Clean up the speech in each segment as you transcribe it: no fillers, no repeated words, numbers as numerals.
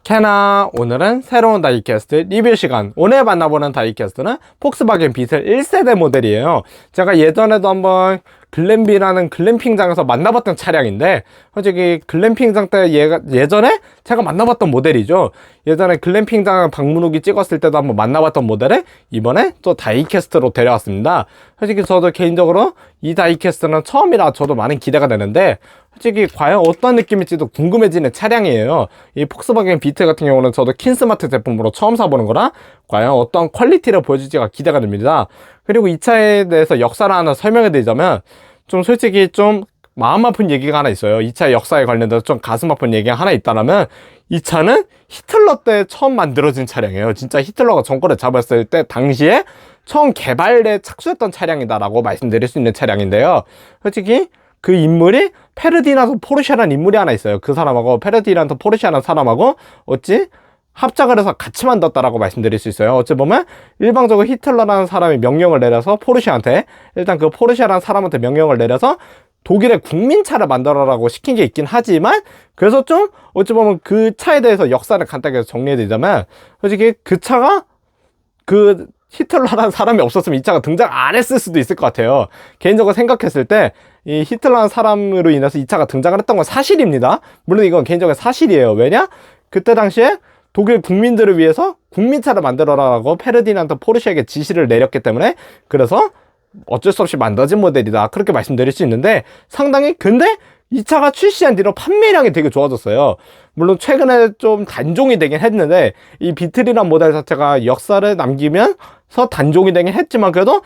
캐나. 오늘은 새로운 다이캐스트 리뷰 시간. 오늘 만나보는 다이캐스트는 폭스바겐 비틀 1세대 모델이에요. 제가 예전에도 한번 글램비라는 글램핑장에서 만나봤던 차량인데, 솔직히 글램핑장 때 예전에 제가 만나봤던 모델이죠. 예전에 글램핑장 방문 후기 찍었을 때도 한번 만나봤던 모델을 이번에 또 다이캐스트로 데려왔습니다. 솔직히 저도 개인적으로 이 다이캐스트는 처음이라 저도 많은 기대가 되는데, 솔직히 과연 어떤 느낌일지도 궁금해지는 차량이에요. 이 폭스바겐 비틀 같은 경우는 저도 킨스마트 제품으로 처음 사보는 거라 과연 어떤 퀄리티를 보여줄지가 기대가 됩니다. 그리고 이 차에 대해서 역사를 하나 설명해 드리자면, 좀 솔직히 좀 마음 아픈 얘기가 하나 있어요. 이 차의 역사에 관련돼서 좀 가슴 아픈 얘기가 하나 있다면, 이 차는 히틀러 때 처음 만들어진 차량이에요. 진짜 히틀러가 정권을 잡았을 때 당시에 처음 개발에 착수했던 차량이다라고 말씀드릴 수 있는 차량인데요. 솔직히 그 인물이 페르디난도 포르쉐라는 인물이 하나 있어요. 그 사람하고 페르디난도 포르쉐라는 사람하고 어찌 합작을 해서 같이 만들었다라고 말씀드릴 수 있어요. 어찌 보면 일방적으로 히틀러라는 사람이 명령을 내려서 포르쉐한테, 일단 그 포르쉐라는 사람한테 명령을 내려서 독일의 국민차를 만들어라고 시킨 게 있긴 하지만, 그래서 좀 어찌 보면 그 차에 대해서 역사를 간단하게 정리해드리자면, 솔직히 그 차가 그 히틀러라는 사람이 없었으면 이 차가 등장 안 했을 수도 있을 것 같아요. 개인적으로 생각했을 때 이 히틀러라는 사람으로 인해서 이 차가 등장을 했던 건 사실입니다. 물론 이건 개인적으로 사실이에요. 왜냐? 그때 당시에 독일 국민들을 위해서 국민차를 만들어라라고 페르디난트 포르쉐에게 지시를 내렸기 때문에, 그래서 어쩔 수 없이 만들어진 모델이다, 그렇게 말씀드릴 수 있는데, 상당히 근데 이 차가 출시한 뒤로 판매량이 되게 좋아졌어요. 물론 최근에 좀 단종이 되긴 했는데, 이 비틀이란 모델 자체가 역사를 남기면서 단종이 되긴 했지만, 그래도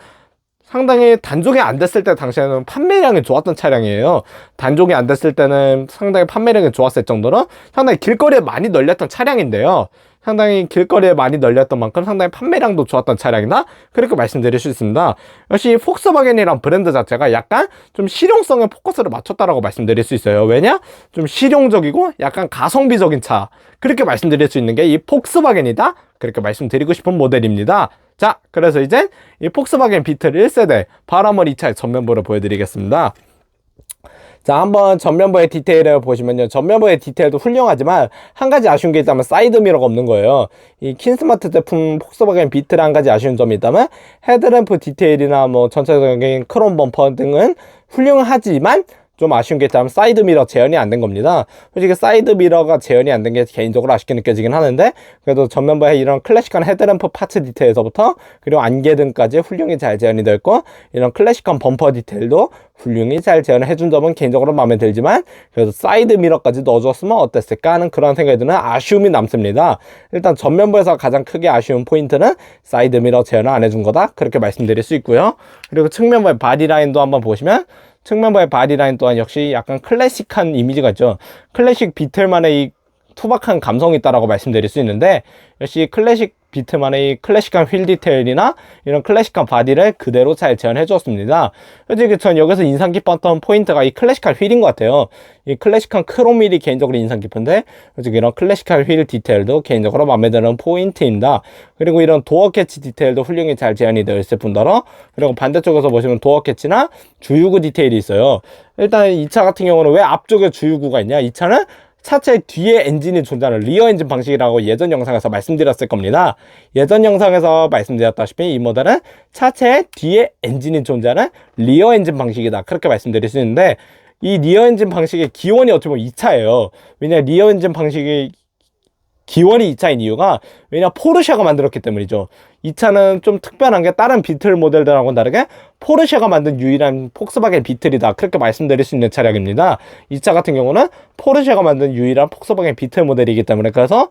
상당히 단종이 안 됐을 때 당시에는 판매량이 좋았던 차량이에요. 단종이 안 됐을 때는 상당히 판매량이 좋았을 정도로 상당히 길거리에 많이 널렸던 차량인데요. 상당히 길거리에 많이 널렸던 만큼 상당히 판매량도 좋았던 차량이다, 그렇게 말씀드릴 수 있습니다. 역시 폭스바겐이란 브랜드 자체가 약간 좀 실용성에 포커스를 맞췄다라고 말씀드릴 수 있어요. 왜냐? 좀 실용적이고 약간 가성비적인 차, 그렇게 말씀드릴 수 있는 게 이 폭스바겐이다, 그렇게 말씀드리고 싶은 모델입니다. 자, 그래서 이제 이 폭스바겐 비틀 1세대 바로 한번 이 차의 전면부를 보여드리겠습니다. 자, 한번 전면부의 디테일을 보시면요, 전면부의 디테일도 훌륭하지만 한 가지 아쉬운 게 있다면 사이드미러가 없는 거예요. 이 킨스마트 제품 폭스바겐 비틀 한 가지 아쉬운 점이 있다면, 헤드램프 디테일이나 뭐 전체적인 크롬 범퍼 등은 훌륭하지만 좀 아쉬운 게 있다면 사이드미러 재현이 안 된 겁니다. 솔직히 사이드미러가 재현이 안 된 게 개인적으로 아쉽게 느껴지긴 하는데, 그래도 전면부에 이런 클래식한 헤드램프 파츠 디테일에서부터 그리고 안개등까지 훌륭히 잘 재현이 됐고, 이런 클래식한 범퍼 디테일도 훌륭히 잘 재현을 해준 점은 개인적으로 마음에 들지만, 그래도 사이드미러까지 넣어줬으면 어땠을까 하는 그런 생각이 드는 아쉬움이 남습니다. 일단 전면부에서 가장 크게 아쉬운 포인트는 사이드미러 재현을 안 해준 거다, 그렇게 말씀드릴 수 있고요. 그리고 측면부의 바디라인도 한번 보시면, 측면부의 바디라인 또한 역시 약간 클래식한 이미지가 있죠. 클래식 비틀만의 이 투박한 감성이 있다라고 말씀드릴 수 있는데, 역시 클래식 비틀만의 이 클래식한 휠 디테일이나 이런 클래식한 바디를 그대로 잘 재현해 주었습니다. 솔직히 전 여기서 인상 깊었던 포인트가 이 클래식한 휠인 것 같아요. 이 클래식한 크롬 휠이 개인적으로 인상 깊은데, 솔직히 이런 클래식한 휠 디테일도 개인적으로 마음에 드는 포인트입니다. 그리고 이런 도어 캐치 디테일도 훌륭히 잘 재현이 되어 있을 뿐더러, 그리고 반대쪽에서 보시면 도어 캐치나 주유구 디테일이 있어요. 일단 이 차 같은 경우는 왜 앞쪽에 주유구가 있냐? 이 차는 차체 뒤에 엔진이 존재하는 리어 엔진 방식이라고 예전 영상에서 말씀드렸을 겁니다. 예전 영상에서 말씀드렸다시피 이 모델은 차체 뒤에 엔진이 존재하는 리어 엔진 방식이다, 그렇게 말씀드릴 수 있는데, 이 리어 엔진 방식의 기원이 어찌 보면 이 차예요. 왜냐, 리어 엔진 방식의 기원이 이 차인 이유가, 왜냐, 포르쉐가 만들었기 때문이죠. 이 차는 좀 특별한 게 다른 비틀 모델들하고는 다르게 포르쉐가 만든 유일한 폭스바겐 비틀이다, 그렇게 말씀드릴 수 있는 차량입니다. 이 차 같은 경우는 포르쉐가 만든 유일한 폭스바겐 비틀 모델이기 때문에, 그래서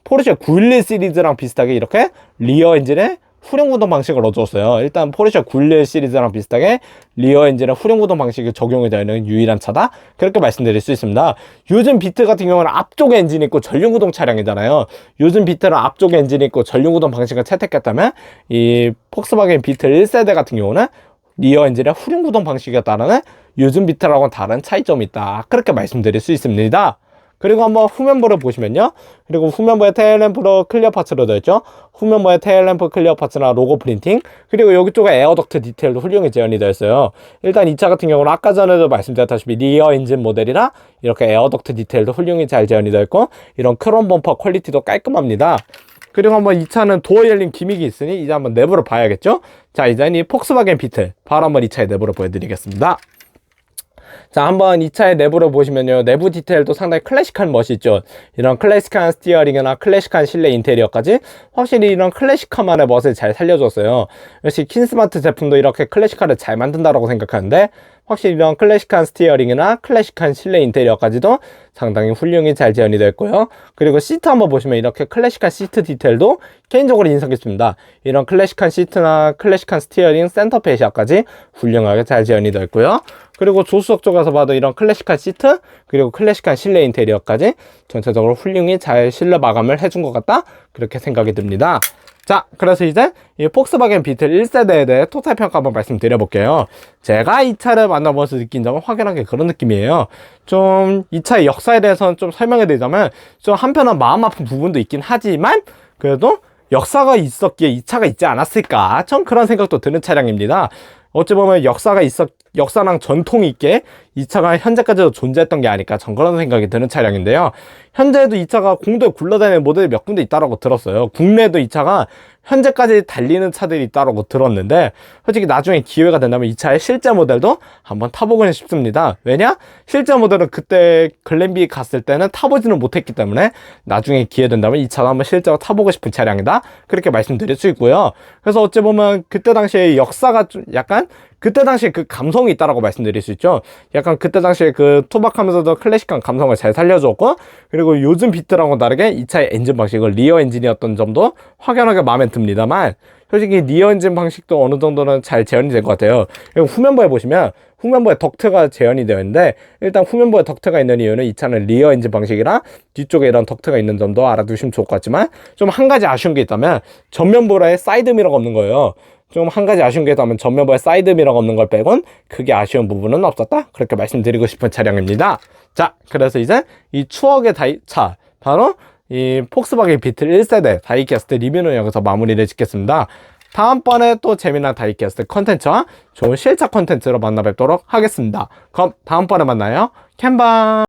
포르쉐 911 시리즈랑 비슷하게 이렇게 리어 엔진에 후륜구동 방식을 넣어줬어요. 일단 포르쉐 911 시리즈랑 비슷하게 리어 엔진에 후륜구동 방식이 적용이 되는 유일한 차다, 그렇게 말씀드릴 수 있습니다. 요즘 비틀 같은 경우는 앞쪽에 엔진이 있고 전륜구동 차량이잖아요. 요즘 비틀은 앞쪽에 엔진이 있고 전륜구동 방식을 채택했다면, 이 폭스바겐 비틀 1세대 같은 경우는 리어 엔진의 후륜구동 방식에 따르는 요즘 비틀하고는 다른 차이점이 있다, 그렇게 말씀드릴 수 있습니다. 그리고 한번 후면부를 보시면요. 그리고 후면부에 테일램프로 클리어 파츠로 되어 있죠. 후면부에 테일램프 클리어 파츠나 로고 프린팅, 그리고 여기 쪽에 에어덕트 디테일도 훌륭히 재현이 되어 있어요. 일단 이 차 같은 경우는 아까 전에도 말씀드렸다시피 리어 엔진 모델이라 이렇게 에어덕트 디테일도 훌륭히 잘 재현이 되어 있고, 이런 크롬 범퍼 퀄리티도 깔끔합니다. 그리고 한번 이 차는 도어 열림 기믹이 있으니 이제 한번 내부를 봐야겠죠. 자, 이제 이 폭스바겐 비틀 바로 한번 이 차의 내부를 보여드리겠습니다. 자, 한번 이 차의 내부를 보시면요, 내부 디테일도 상당히 클래식한 멋이 있죠. 이런 클래식한 스티어링이나 클래식한 실내 인테리어까지 확실히 이런 클래식함만의 멋을 잘 살려줬어요. 역시 킨스마트 제품도 이렇게 클래식화를 잘 만든다라고 생각하는데, 확실히 이런 클래식한 스티어링이나 클래식한 실내 인테리어까지도 상당히 훌륭히 잘 재현이 됐고요. 그리고 시트 한번 보시면 이렇게 클래식한 시트 디테일도 개인적으로 인상 깊습니다. 이런 클래식한 시트나 클래식한 스티어링, 센터 페시아까지 훌륭하게 잘 재현이 됐고요. 그리고 조수석 쪽에서 봐도 이런 클래식한 시트, 그리고 클래식한 실내 인테리어까지 전체적으로 훌륭히 잘 실내 마감을 해준 것 같다, 그렇게 생각이 듭니다. 자, 그래서 이제 이 폭스바겐 비틀 1세대에 대해 토탈 평가 한번 말씀드려볼게요. 제가 이 차를 만나보면서 느낀 점은 확연하게 그런 느낌이에요. 좀 이 차의 역사에 대해서는 좀 설명해 드리자면, 좀 한편은 마음 아픈 부분도 있긴 하지만 그래도 역사가 있었기에 이 차가 있지 않았을까, 전 그런 생각도 드는 차량입니다. 어찌 보면 역사랑 전통이 있게 이 차가 현재까지도 존재했던 게 아닐까, 전 그런 생각이 드는 차량인데요. 현재에도 이 차가 공도에 굴러다니는 모델이 몇 군데 있다라고 들었어요. 국내에도 이 차가 현재까지 달리는 차들이 있다라고 들었는데, 솔직히 나중에 기회가 된다면 이 차의 실제 모델도 한번 타보고 싶습니다. 왜냐? 실제 모델은 그때 글램비 갔을 때는 타보지는 못했기 때문에 나중에 기회 된다면 이 차도 한번 실제로 타보고 싶은 차량이다, 그렇게 말씀드릴 수 있고요. 그래서 어찌 보면 그때 당시에 역사가 좀 약간, 그때 당시에 그 감성이 있다라고 말씀드릴 수 있죠. 약간 그때 당시에 그 투박하면서도 클래식한 감성을 잘 살려줬고, 그리고 요즘 비트랑은 다르게 이 차의 엔진 방식은 리어 엔진이었던 점도 확연하게 마음에 듭니다만, 솔직히 리어 엔진 방식도 어느 정도는 잘 재현이 된 것 같아요. 그리고 후면부에 보시면 후면부에 덕트가 재현이 되어 있는데, 일단 후면부에 덕트가 있는 이유는 이 차는 리어 엔진 방식이라 뒤쪽에 이런 덕트가 있는 점도 알아두시면 좋을 것 같지만, 좀 한 가지 아쉬운 게 있다면 전면부에 사이드 미러가 없는 거예요. 좀 한 가지 아쉬운 게 있다면 전면부에 사이드 미러가 없는 걸 빼곤 크게 아쉬운 부분은 없었다, 그렇게 말씀드리고 싶은 차량입니다. 자, 그래서 이제 이 추억의 차, 바로 이 폭스바겐 비틀 1세대 다이캐스트 리뷰는 여기서 마무리를 짓겠습니다. 다음번에 또 재미난 다이캐스트 컨텐츠와 좋은 실차 컨텐츠로 만나 뵙도록 하겠습니다. 그럼 다음번에 만나요. 캔방.